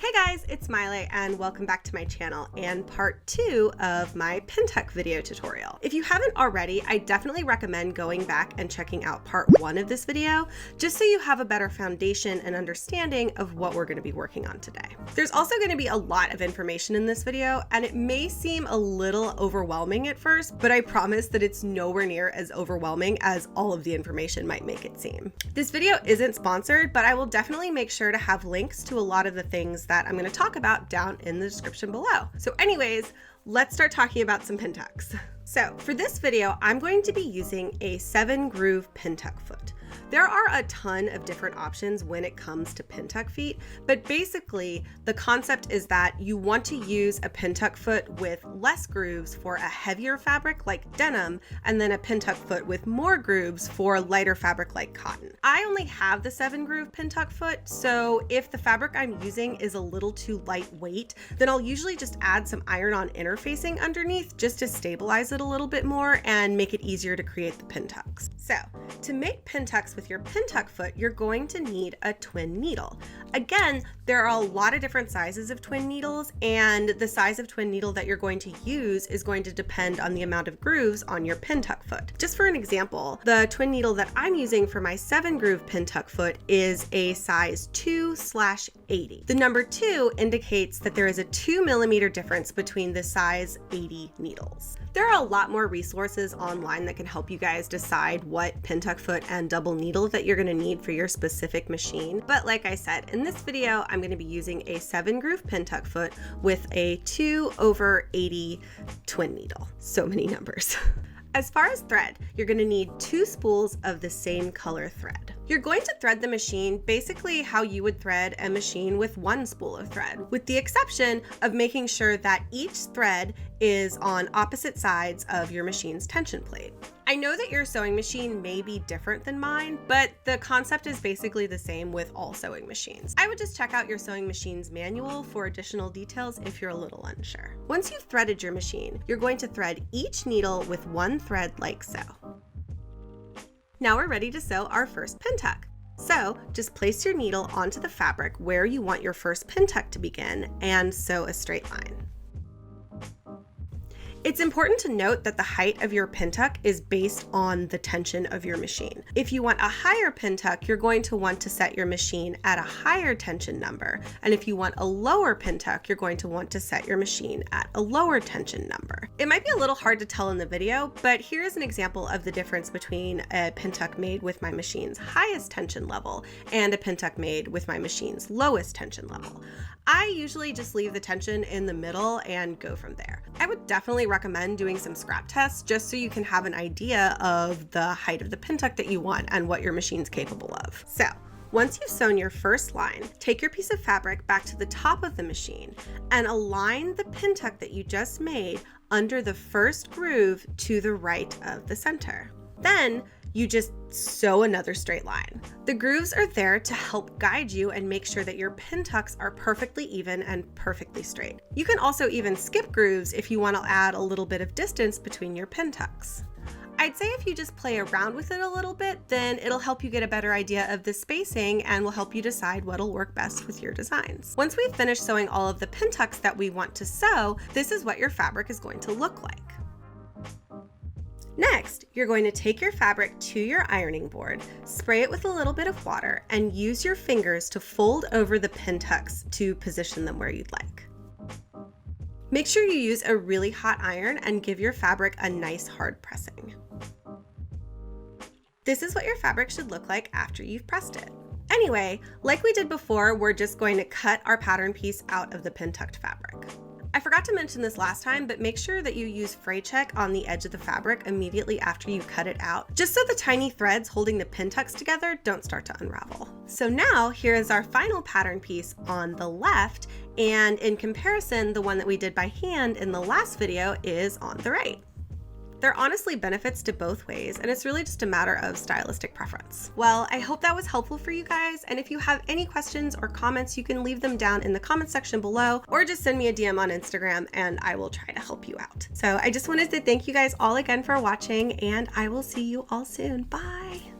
Hey guys, it's Miley and welcome back to my channel and part 2 of my Pintuck video tutorial. If you haven't already, I definitely recommend going back and checking out part 1 of this video, just so you have a better foundation and understanding of what we're going to be working on today. There's also going to be a lot of information in this video, and it may seem a little overwhelming at first, but I promise that it's nowhere near as overwhelming as all of the information might make it seem. This video isn't sponsored, but I will definitely make sure to have links to a lot of the things that I'm going to talk about down in the description below. So anyways, let's start talking about some pintucks. So for this video, I'm going to be using a 7-groove pintuck foot. There are a ton of different options when it comes to pintuck feet, but basically the concept is that you want to use a pintuck foot with less grooves for a heavier fabric like denim, and then a pintuck foot with more grooves for lighter fabric like cotton. I only have the 7-groove pintuck foot, so if the fabric I'm using is a little too lightweight, then I'll usually just add some iron-on interfacing underneath just to stabilize it a little bit more and make it easier to create the pintucks. So to make pintucks with your pintuck foot, you're going to need a twin needle. Again, there are a lot of different sizes of twin needles, and the size of twin needle that you're going to use is going to depend on the amount of grooves on your pintuck foot. Just for an example, the twin needle that I'm using for my 7-groove pintuck foot is a size 2/80. The number 2 indicates that there is a 2 mm difference between the size 80 needles. There are a lot more resources online that can help you guys decide what pintuck foot and double needle that you're going to need for your specific machine. But like I said, in this video, I'm going to be using a 7-groove pintuck foot with a 2/80 twin needle. So many numbers. As far as thread, you're going to need 2 spools of the same color thread. You're going to thread the machine basically how you would thread a machine with 1 spool of thread, with the exception of making sure that each thread is on opposite sides of your machine's tension plate. I know that your sewing machine may be different than mine, but the concept is basically the same with all sewing machines. I would just check out your sewing machine's manual for additional details if you're a little unsure. Once you've threaded your machine, you're going to thread each needle with 1 thread like so. Now we're ready to sew our first pintuck. So just place your needle onto the fabric where you want your first pintuck to begin and sew a straight line. It's important to note that the height of your pintuck is based on the tension of your machine. If you want a higher pintuck, you're going to want to set your machine at a higher tension number. And if you want a lower pintuck, you're going to want to set your machine at a lower tension number. It might be a little hard to tell in the video, but here's an example of the difference between a pintuck made with my machine's highest tension level and a pintuck made with my machine's lowest tension level. I usually just leave the tension in the middle and go from there. I would definitely recommend doing some scrap tests just so you can have an idea of the height of the pintuck that you want and what your machine's capable of. So once you've sewn your first line, take your piece of fabric back to the top of the machine and align the pintuck that you just made under the first groove to the right of the center. Then you just sew another straight line. The grooves are there to help guide you and make sure that your pintucks are perfectly even and perfectly straight. You can also even skip grooves if you want to add a little bit of distance between your pintucks. I'd say if you just play around with it a little bit, then it'll help you get a better idea of the spacing and will help you decide what'll work best with your designs. Once we've finished sewing all of the pintucks that we want to sew, this is what your fabric is going to look like. Next, you're going to take your fabric to your ironing board, spray it with a little bit of water, and use your fingers to fold over the pintucks to position them where you'd like. Make sure you use a really hot iron and give your fabric a nice hard pressing. This is what your fabric should look like after you've pressed it. Anyway, like we did before, we're just going to cut our pattern piece out of the pintucked fabric. I forgot to mention this last time, but make sure that you use fray check on the edge of the fabric immediately after you cut it out, just so the tiny threads holding the pintucks together don't start to unravel. So now here is our final pattern piece on the left, and in comparison, the one that we did by hand in the last video is on the right. There are honestly benefits to both ways, and it's really just a matter of stylistic preference. Well, I hope that was helpful for you guys, and if you have any questions or comments, you can leave them down in the comment section below, or just send me a DM on Instagram and I will try to help you out. So I just wanted to thank you guys all again for watching, and I will see you all soon. Bye!